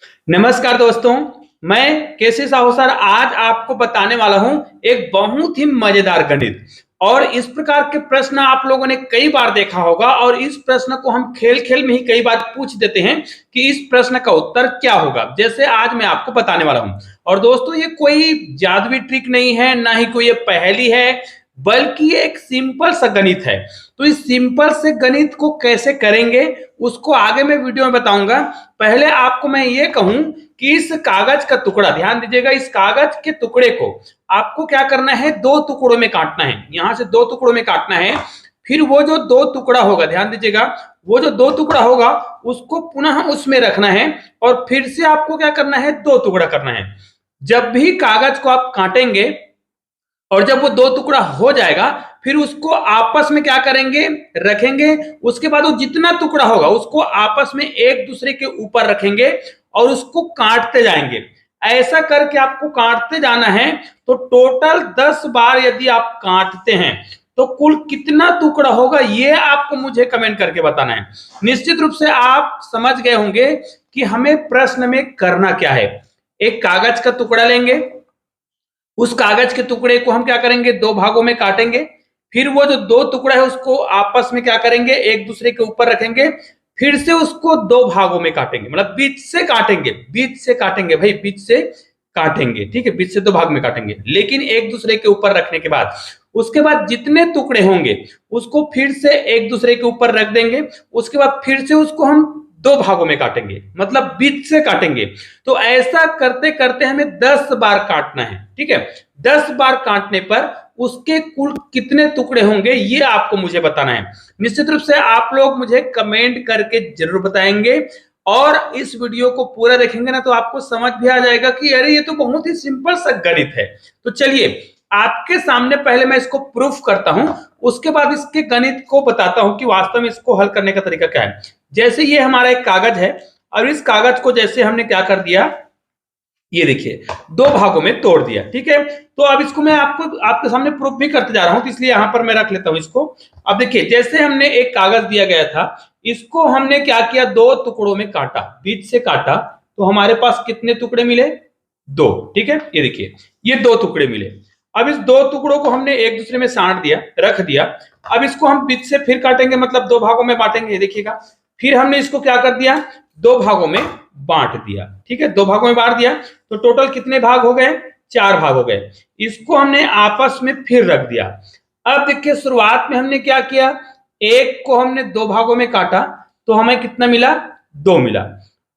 नमस्कार दोस्तों, मैं केसी साहू सर आज आपको बताने वाला हूं एक बहुत ही मजेदार गणित। और इस प्रकार के प्रश्न आप लोगों ने कई बार देखा होगा और इस प्रश्न को हम खेल-खेल में ही कई बार पूछ देते हैं कि इस प्रश्न का उत्तर क्या होगा, जैसे आज मैं आपको बताने वाला हूं। और दोस्तों ये कोई जादुई ट्रिक नहीं है, ना ही कोई ये पहेली है, बल्कि ये एक सिंपल सा गणित है। तो इस सिंपल से गणित को कैसे करेंगे उसको आगे मैं वीडियो में बताऊंगा। पहले आपको मैं ये कहूं कि इस कागज का टुकड़ा, ध्यान दीजिएगा, इस कागज के टुकड़े को आपको क्या करना है, दो टुकड़ों में काटना है। यहां से दो टुकड़ों में काटना है। फिर वो जो दो टुकड़ा होगा, ध्यान दीजिएगा, वो जो दो टुकड़ा होगा उसको पुनः उसमें रखना है और फिर से आपको क्या करना है, दो टुकड़ा करना है। जब भी कागज को आप काटेंगे और जब वो दो टुकड़ा हो जाएगा फिर उसको आपस में क्या करेंगे, रखेंगे। उसके बाद वो जितना टुकड़ा होगा उसको आपस में एक दूसरे के ऊपर रखेंगे और उसको काटते जाएंगे। ऐसा करके आपको काटते जाना है। तो टोटल 10 बार यदि आप काटते हैं तो कुल कितना टुकड़ा होगा ये आपको मुझे कमेंट करके बताना है। निश्चित रूप से आप समझ गए होंगे कि हमें प्रश्न में करना क्या है। एक कागज का टुकड़ा लेंगे, उस कागज के टुकड़े को हम क्या करेंगे, दो भागों में काटेंगे। फिर वो जो दो टुकड़ा है उसको आपस में क्या करेंगे, एक दूसरे के ऊपर रखेंगे। फिर से उसको दो भागों में काटेंगे, मतलब बीच से काटेंगे, बीच से काटेंगे भाई, बीच से काटेंगे, ठीक है, बीच से दो भाग में काटेंगे, लेकिन एक दूसरे के ऊपर रखने के बाद उसके बाद जितने टुकड़े होंगे उसको फिर से एक दूसरे के ऊपर रख देंगे। उसके बाद फिर से उसको हम दो भागों में काटेंगे, मतलब बीच से काटेंगे। तो ऐसा करते करते हमें 10 बार काटना है, ठीक है। 10 बार काटने पर उसके कुल कितने टुकड़े होंगे ये आपको मुझे बताना है। निश्चित रूप से आप लोग मुझे कमेंट करके जरूर बताएंगे और इस वीडियो को पूरा देखेंगे ना तो आपको समझ भी आ जाएगा कि अरे ये तो बहुत ही सिंपल सा गणित है। तो चलिए आपके सामने पहले मैं इसको प्रूफ करता हूं, उसके बाद इसके गणित को बताता हूं कि वास्तव में इसको हल करने का तरीका क्या है। जैसे ये हमारा एक कागज है और इस कागज को जैसे हमने क्या कर दिया, ये देखिए दो भागों में तोड़ दिया, ठीक है। तो अब इसको मैं आपको आपके सामने प्रूफ भी करते जा रहा हूं, तो इसलिए यहां पर मैं रख लेता हूं इसको। अब देखिए जैसे हमने एक कागज दिया गया था, इसको हमने क्या किया, दो टुकड़ों में काटा, बीच से काटा। तो हमारे पास कितने टुकड़े मिले, दो, ठीक है। ये देखिए ये दो टुकड़े मिले। अब इस दो टुकड़ों को हमने एक दूसरे में साट दिया, रख दिया। अब इसको हम बीच से फिर काटेंगे, मतलब दो भागों में बांटेंगे, देखिएगा। फिर हमने इसको क्या कर दिया, दो भागों में बांट दिया, ठीक है, दो भागों में बांट दिया। तो टोटल कितने भाग हो गए, चार भाग हो गए। इसको हमने आपस में फिर रख दिया। अब देखिए शुरुआत में हमने क्या किया, एक को हमने दो भागों में काटा तो हमें कितना मिला, दो मिला।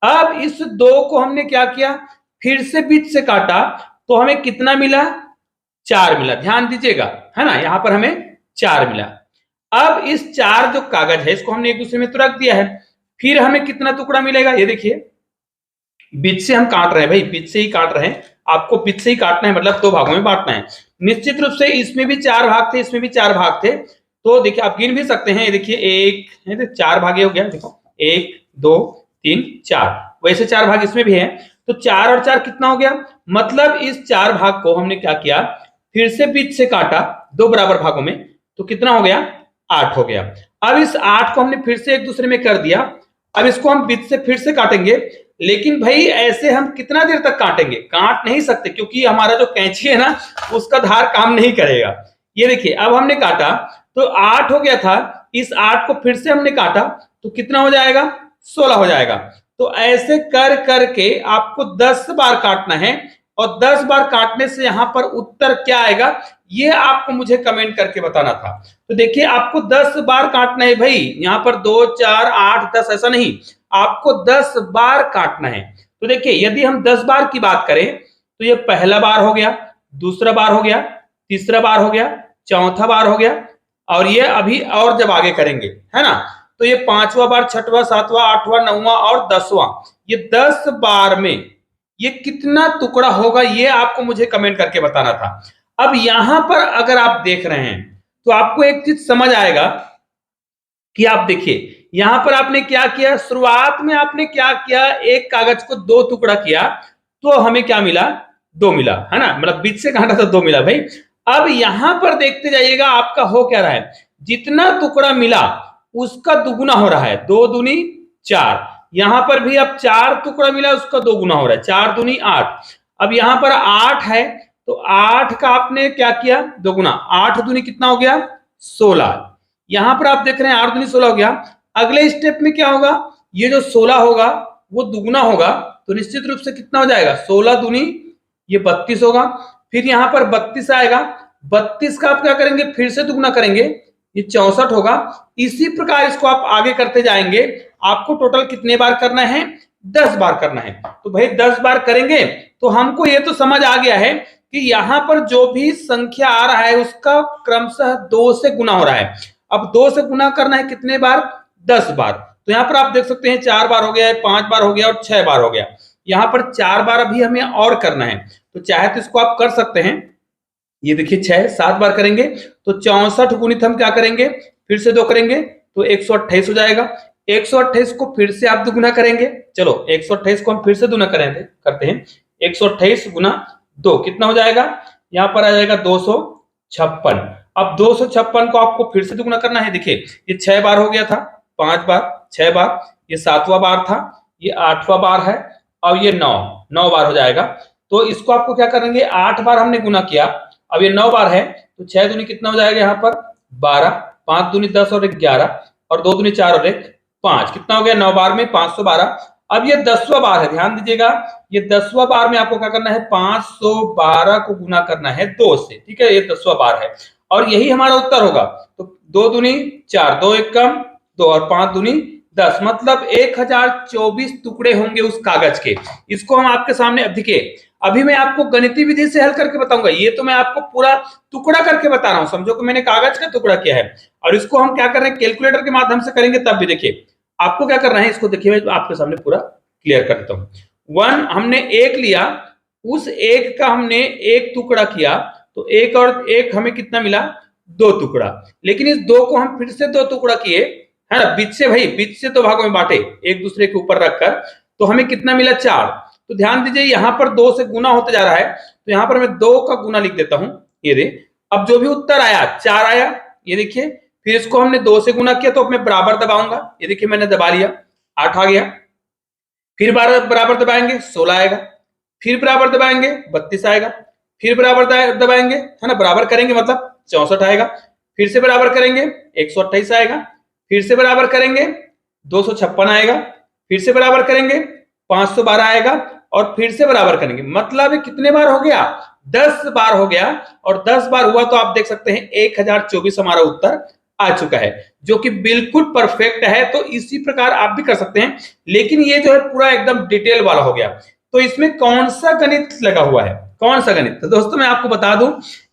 अब इस दो को हमने क्या किया, फिर से बीच से काटा तो हमें कितना मिला, चार मिला। ध्यान दीजिएगा, है ना, यहां पर हमें चार मिला। अब इस चार जो कागज है इसको हमने एक दूसरे में तो रख दिया है। फिर हमें कितना टुकड़ा मिलेगा, ये देखिए बीच से हम काट रहे हैं भाई, बीच से ही काट रहे हैं। आपको बीच से ही काटना है, मतलब दो भागों में बांटना है। निश्चित रूप से इसमें भी चार भाग थे, इसमें भी चार भाग थे। तो देखिए आप गिन भी सकते हैं, ये देखिए एक है तो चार भागे हो गया, देखो एक दो तीन चार, वैसे चार भाग इसमें भी है। तो चार और चार कितना हो गया, मतलब इस चार भाग को हमने क्या किया, फिर से बीच से काटा दो बराबर भागों में, तो कितना हो गया, आठ हो गया। अब इस आठ को हमने फिर से एक दूसरे में कर दिया। अब इसको हम बीच से फिर से काटेंगे, लेकिन भाई ऐसे हम कितना देर तक काटेंगे, काट नहीं सकते क्योंकि हमारा जो कैंची है ना उसका धार काम नहीं करेगा। ये देखिए अब हमने काटा तो आठ हो गया था, इस आठ को फिर से हमने काटा तो कितना हो जाएगा, 16 हो जाएगा। तो ऐसे कर करके आपको 10 बार काटना है और 10 बार काटने से यहां पर उत्तर क्या आएगा ये आपको मुझे कमेंट करके बताना था। तो देखिए आपको 10 बार काटना है भाई, यहां पर 2 4 8 10 ऐसा नहीं, आपको 10 बार काटना है। तो देखिए यदि हम 10 बार की बात करें तो ये पहला बार हो गया, दूसरा बार हो गया, तीसरा बार हो गया, चौथा बार हो गया, और ये अभी और जब आगे करेंगे, है ना, तो ये पांचवा बार, छठवां, सातवां, आठवां, नौवां और 10वां, ये 10 बार में ये कितना टुकड़ा होगा ये आपको मुझे कमेंट करके बताना था। अब यहां पर अगर आप देख रहे हैं तो आपको एक चीज समझ आएगा कि आप देखिए यहां पर आपने क्या किया, शुरुआत में आपने क्या किया, एक कागज को दो टुकड़ा किया तो हमें क्या मिला, दो मिला, है ना, मतलब बीच से काटा तो दो मिला भाई। अब यहां पर देखते जाइएगा आपका हो क्या रहा है, जितना टुकड़ा मिला उसका दुगुना हो रहा है, दो दूनी चार। यहां पर भी अब 4 टुकड़ा मिला, उसका 2 गुना हो रहा है, 4 दूनी 8। अब यहां पर 8 है तो 8 का आपने क्या किया, 2 गुना, 8 दूनी कितना हो गया, 16। यहां पर आप देख रहे हैं 8 दूनी 16 हो गया। अगले स्टेप में क्या होगा, ये जो 16 होगा वो दुगुना होगा, तो निश्चित रूप से कितना हो जाएगा, 16 दूनी ये 32 होगा। फिर यहां पर 32 आएगा, 32 का आप क्या करेंगे, फिर से दुगुना करेंगे, ये 64 होगा। इसी प्रकार इसको आप आगे करते जाएंगे। आपको टोटल कितने बार करना है, 10 बार करना है। तो भाई 10 बार करेंगे तो हमको ये तो समझ आ गया है कि यहां पर जो भी संख्या आ रहा है उसका क्रमशः 2 से गुना हो रहा है। अब 2 से गुना करना है कितने बार, 10 बार। तो यहां पर आप देख सकते हैं 4 बार हो गया, 5 बार हो गया और 6 बार हो गया। यहां पर 4 बार अभी हमें और करना है, तो चाहे तो इसको आप कर सकते हैं। ये देखिए 6 7 बार करेंगे तो 64 गुणित हम क्या करेंगे, फिर से 2 करेंगे तो 128 हो जाएगा। 128 को फिर से आप दुगुना करेंगे, चलो 128 को हम फिर से दुगुना करेंगे, करते हैं। 128 गुना 2 कितना हो जाएगा, यहां पर आ जाएगा 256। अब 256 को आपको फिर से दुगुना करना है। देखिए ये 6 बार हो गया था, 5 बार, 6 बार, ये 7वां बार था, ये 8वां बार है, और ये 9 बार हो जाएगा। तो इसको आपको क्या करेंगे, 8 बार हमने गुना किया, अब ये 9 बार है, तो 6 दूनी कितना हो जाएगा यहाँ पर 12, 5 दूनी 10 और 11, और 2 दूनी 4 और 1 5, कितना हो गया 9 बार में 512। अब ये 10वां बार है, ध्यान दीजिएगा, ये 10वां बार में आपको क्या करना है, 512 को गुना करना है 2 से, ठीक है, ये 10वां बार है और यही हमारा उत्तर होगा। तो 2 दूनी 4, 2 एक कम 2 और 5 दूनी 10, मतलब 1024 टुकड़े होंगे उस कागज के। इसको हम आपके सामने, अब देखिए अभी मैं आपको गणितीय विधि से हल करके बताऊंगा, ये तो मैं आपको पूरा टुकड़ा करके बता रहा हूं, समझो कि मैंने कागज का टुकड़ा किया है, और इसको हम क्या कर रहे हैं, कैलकुलेटर के माध्यम से करेंगे। तब भी देखिए आपको क्या करना है, इसको देखिए मैं आपके सामने पूरा क्लियर कर देता हूं। 1 हमने 1 लिया, उस 1 का हमने 1 टुकड़ा किया, तो 1 और 1 हमें कितना मिला, 2 टुकड़ा। लेकिन इस 2 को हम फिर से 2 टुकड़ा किए, है ना, बीच से, भाई बीच से 2 भागों में बांटे एक दूसरे के ऊपर रखकर, तो हमें कितना मिला 4। तो ध्यान दीजिए यहां पर 2 से गुना होते जा रहा है, तो यहां पर मैं 2 का गुना लिख देता हूं, ये दे। अब जो भी उत्तर आया 4 आया, ये देखिए, फिर इसको हमने 2 से गुना किया तो अब मैं बराबर दबाऊंगा, ये देखिए मैंने दबा लिया, 8 आ गया। फिर बराबर दबाएंगे 16 आएगा, फिर बराबर दबाएंगे 32 आएगा, फिर बराबर दबाएंगे, है ना, बराबर करेंगे मतलब 64 आएगा, फिर से बराबर करेंगे 128 आएगा, फिर से बराबर करेंगे 256 आएगा, फिर से बराबर करेंगे 512 आएगा, और फिर से बराबर करेंगे, मतलब कितने बार हो गया, 10 बार हो गया। और 10 बार हुआ तो आप देख सकते हैं 1024 हमारा उत्तर आ चुका है, जो कि बिल्कुल परफेक्ट है। तो इसी प्रकार आप भी कर सकते हैं, लेकिन ये जो है पूरा एकदम डिटेल वाला हो गया। तो इसमें कौन सा गणित लगा हुआ है, कौन सा गणित, तो दोस्तों मैं आपको बता दूं,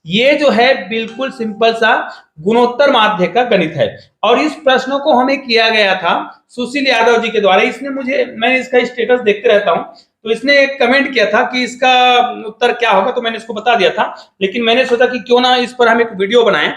ये जो है बिल्कुल सिंपल सा गुणोत्तर माध्य का गणित है। और इस प्रश्न को हमें किया गया था सुशील यादव जी के द्वारा। इसने मुझे, मैं इसका स्टेटस देखते रहता हूं, तो इसने एक कमेंट किया था कि इसका उत्तर क्या होगा, तो मैंने इसको बता दिया था, लेकिन मैंने सोचा कि क्यों ना इस पर हम एक वीडियो बनाएं,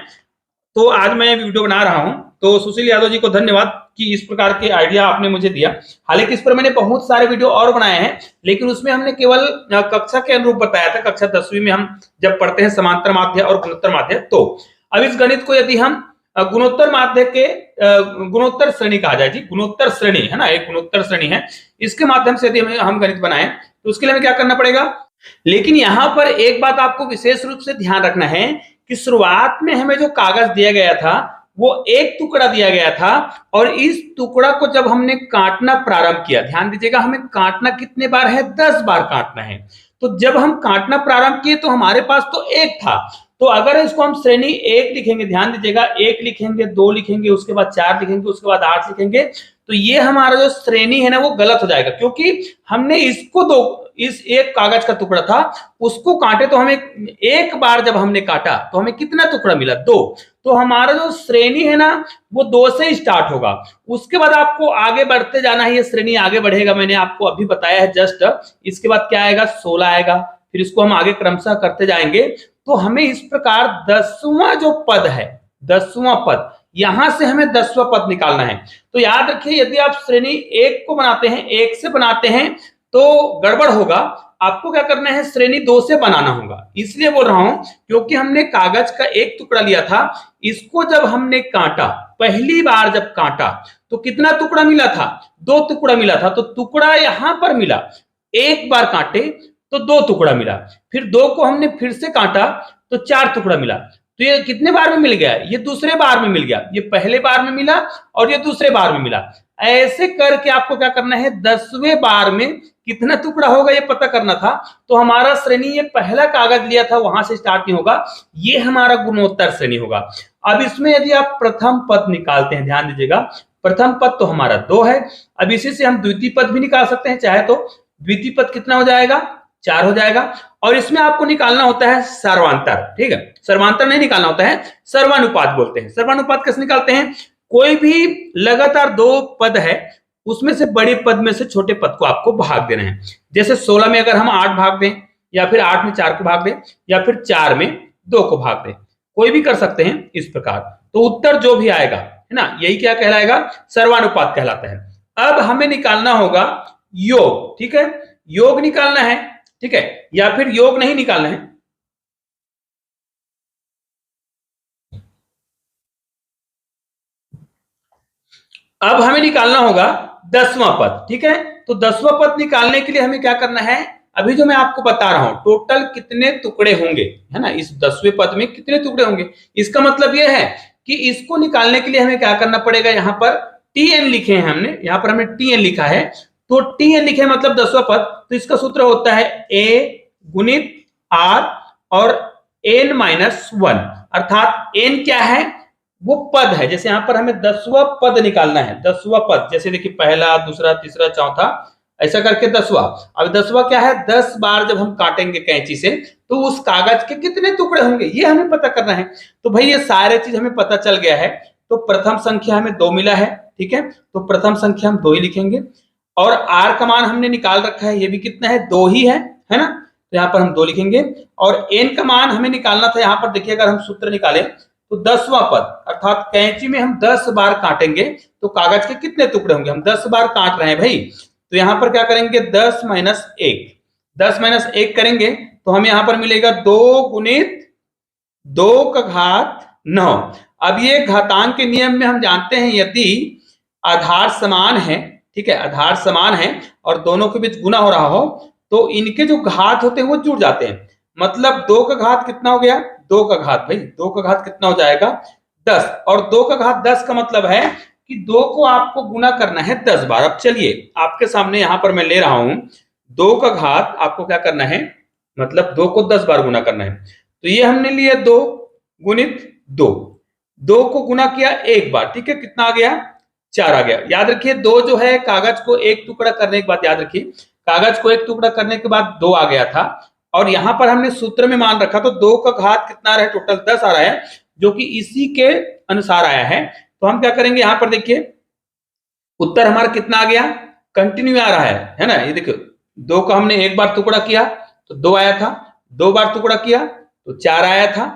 तो आज मैं वीडियो बना रहा हूं। तो सुशील यादव जी को धन्यवाद कि इस प्रकार के आइडिया आपने मुझे दिया। हालांकि इस पर मैंने बहुत सारे वीडियो और बनाए हैं, लेकिन उसमें हमने केवल कक्षा के अनुरूप बताया था, कक्षा 10वीं में हम जब पढ़ते हैं समांतर माध्य और गुणोत्तर माध्य। तो अब इस गणित को यदि हम गुणोत्तर माध्य के गुणोत्तर श्रेणी कहा जाए, जी गुणोत्तर श्रेणी है ना, एक गुणोत्तर श्रेणी है, इसके माध्यम से यदि हम गणित बनाए तो उसके लिए हमें क्या करना पड़ेगा। लेकिन यहां पर एक बात आपको विशेष रूप से ध्यान रखना है कि शुरुआत में हमें जो कागज दिया गया था वो एक टुकड़ा दिया गया था, और इस टुकड़ा को जब हमने काटना प्रारंभ किया, ध्यान दीजिएगा हमें काटना कितने बार है, 10 बार काटना है। तो जब हम काटना प्रारंभ किए तो हमारे पास तो 1 था, तो अगर इसको हम श्रेणी 1 लिखेंगे, ध्यान दीजिएगा 1 लिखेंगे, 2 लिखेंगे, उसके बाद 4 लिखेंगे, उसके बाद 8 लिखेंगे, तो ये हमारा जो श्रेणी है ना वो गलत हो जाएगा, क्योंकि हमने इसको इस एक कागज का टुकड़ा था उसको काटे, तो हमें एक बार जब हमने काटा तो हमें कितना टुकड़ा मिला, 2। तो हमारा जो श्रेणी है ना वो 2 से स्टार्ट होगा, उसके बाद आपको आगे बढ़ते जाना है, ये श्रेणी आगे बढ़ेगा, मैंने आपको अभी बताया है जस्ट। इसके बाद क्या आएगा, 16 आएगा, फिर इसको हम आगे क्रमशः करते जाएंगे। तो हमें इस प्रकार 10वां जो पद है, 10वां पद, यहां से हमें 10वां पद निकालना है। तो याद रखिए यदि आप श्रेणी 1 को बनाते हैं, 1 से बनाते हैं तो गड़बड़ होगा, आपको क्या करना है, श्रेणी 2 से बनाना होगा। इसलिए बोल रहा हूं क्योंकि हमने कागज का एक टुकड़ा लिया था, इसको जब हमने काटा, पहली बार जब काटा, तो कितना टुकड़ा मिला था? 2 टुकड़ा मिला था। तो टुकड़ा यहां पर मिला, एक बार काटे तो 2 टुकड़ा मिला, फिर 2 को हमने फिर से काटा तो 4 टुकड़ा मिला। तो ये कितने बार में मिल गया? ये दूसरे बार में मिल गया। ये पहले बार में मिला और ये दूसरे बार में मिला। ऐसे करके आपको क्या करना है, 10वें बार में कितना टुकड़ा होगा ये पता करना था। तो हमारा श्रेणी, ये पहला कागज लिया था वहां से स्टार्ट नहीं होगा, ये हमारा गुणोत्तर श्रेणी होगा। अब इसमें यदि आप प्रथम पद निकालते हैं, ध्यान दीजिएगा, प्रथम पद तो हमारा 2 है। अब इसी से हम द्वितीय पद भी निकाल सकते हैं चाहे तो। द्वितीय पद कितना हो जाएगा? 4 हो जाएगा। और इसमें आपको निकालना होता है सर्वांतर, ठीक है। सर्वांतर नहीं निकालना होता है, सर्वानुपात बोलते हैं। सर्वानुपात कैसे निकालते हैं? कोई भी लगातार 2 पद है, उसमें से बड़े पद में से छोटे पद को आपको भाग देना है। जैसे 16 में अगर हम 8 भाग दें, या फिर 8 में 4 को भाग दें, या फिर 4 में 2 को भाग दें, कोई भी कर सकते हैं इस प्रकार। तो उत्तर जो भी आएगा, है ना, यही क्या कहलाएगा? सर्वानुपात कहलाता है। अब हमें निकालना होगा योग, ठीक है। योग निकालना है, ठीक है, या फिर योग नहीं निकालना है। अब हमें निकालना होगा 10वां पद, ठीक है। तो 10वां पद निकालने के लिए हमें क्या करना है? अभी जो मैं आपको बता रहा हूं, टोटल कितने टुकड़े होंगे, है ना, इस 10वें पद में कितने टुकड़े होंगे, इसका मतलब यह है कि इसको निकालने के लिए हमें क्या करना पड़ेगा? यहां पर tn लिखे हैं हमने, यहां पर हमने tn लिखा है। तो tn लिखे मतलब 10वां पद, तो इसका सूत्र होता है a गुणित r और n-1, अर्थात n क्या है? वो पद है। जैसे यहां पर हमें 10वां पद निकालना है, 10वां पद, जैसे देखिए पहला, दूसरा, तीसरा, चौथा, ऐसा करके 10वां। अब 10वां क्या है? 10 बार जब हम काटेंगे कैंची से तो उस कागज के कितने टुकड़े होंगे ये हमें पता करना है। तो भाई ये सारे चीज हमें पता चल गया है। तो प्रथम संख्या हमें 2 मिला है, ठीक है। तो प्रथम संख्या हम 2 ही लिखेंगे। और r का मान हमने निकाल रखा है, ये भी कितना है? 2 ही है ना। तो यहाँ पर हम 2 लिखेंगे। और n का मान हमें निकालना था, यहाँ पर देखिए अगर हम सूत्र निकालें तो 10वां पद, अर्थात कैंची में हम 10 बार काटेंगे तो कागज के कितने टुकड़े होंगे? हम 10 बार काट रहे हैं भाई, तो यहां पर क्या करेंगे? 10 माइनस 1, 10 माइनस 1 करेंगे तो हमें यहां पर मिलेगा 2 गुणित 2 का घात 9। अब ये घातांक के नियम में हम जानते हैं, यदि आधार समान है, ठीक है, आधार समान है और दोनों के बीच गुना हो रहा हो तो इनके जो घात होते हैं वो जुड़ जाते हैं। मतलब 2 का घात कितना हो गया? 2 का घात, भाई 2 का घात कितना हो जाएगा? 10। और 2 का घात 10 का मतलब है कि 2 को आपको गुना करना है 10 बार। अब चलिए आपके सामने यहां पर मैं ले रहा हूं 2 का घात, आपको क्या करना है? मतलब 2 को 10 बार गुना करना है। तो ये हमने लिया 2 गुणित 2, 2 को गुना किया 1 बार, ठीक है, कितना आ गया? 4 आ गया। याद रखिए 2 जो है कागज को एक टुकड़ा करने के बाद, याद रखिए कागज को एक टुकड़ा करने के बाद 2 आ गया था। और यहां पर हमने सूत्र में मान रखा तो 2 का घात कितना आ रहा है? टोटल 10 आ रहा है, जो कि इसी के अनुसार आया है। तो हम क्या करेंगे? यहां पर देखिए उत्तर हमारा कितना आ गया? कंटिन्यू आ रहा है ना। ये देखो 2 का हमने एक बार टुकड़ा किया तो 2 आया था, 2 बार टुकड़ा किया तो 4 आया था,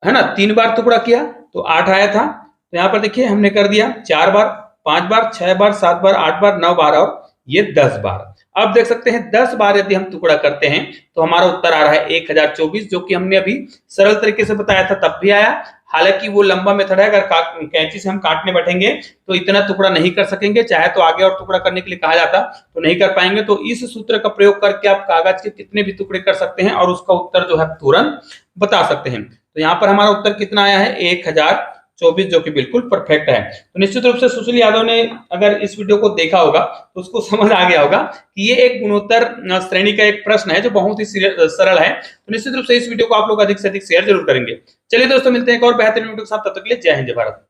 है ना, 3 बार टुकड़ा किया तो 8 आया था। तो यहाँ पर देखिए हमने कर दिया 4 बार, 5 बार, 6 बार, 7 बार, 8 बार, 9 बार और ये 10 बार। अब देख सकते हैं 10 बार यदि हम टुकड़ा करते हैं तो हमारा उत्तर आ रहा है 1024, जो कि हमने अभी सरल तरीके से बताया था तब भी आया। हालांकि वो लंबा मेथड है, अगर कैंची से हम काटने बैठेंगे तो इतना टुकड़ा नहीं कर सकेंगे, चाहे तो आगे और टुकड़ा करने के लिए कहा जाता तो नहीं कर पाएंगे। तो इस सूत्र का प्रयोग करके आप कागज के कितने भी टुकड़े कर सकते हैं और उसका उत्तर जो है तुरंत बता सकते हैं। तो यहाँ पर हमारा उत्तर कितना आया है? 1024, जो कि बिल्कुल परफेक्ट है। तो निश्चित रूप से सुशील यादव ने अगर इस वीडियो को देखा होगा तो उसको समझ आ गया होगा कि ये एक गुणोत्तर श्रेणी का एक प्रश्न है जो बहुत ही सरल है। तो निश्चित रूप से इस वीडियो को आप लोग अधिक से अधिक शेयर जरूर करेंगे। चलिए दोस्तों, मिलते हैं एक और बेहतरीन वीडियो के साथ, तब तक के लिए जय हिंद, जय भारत।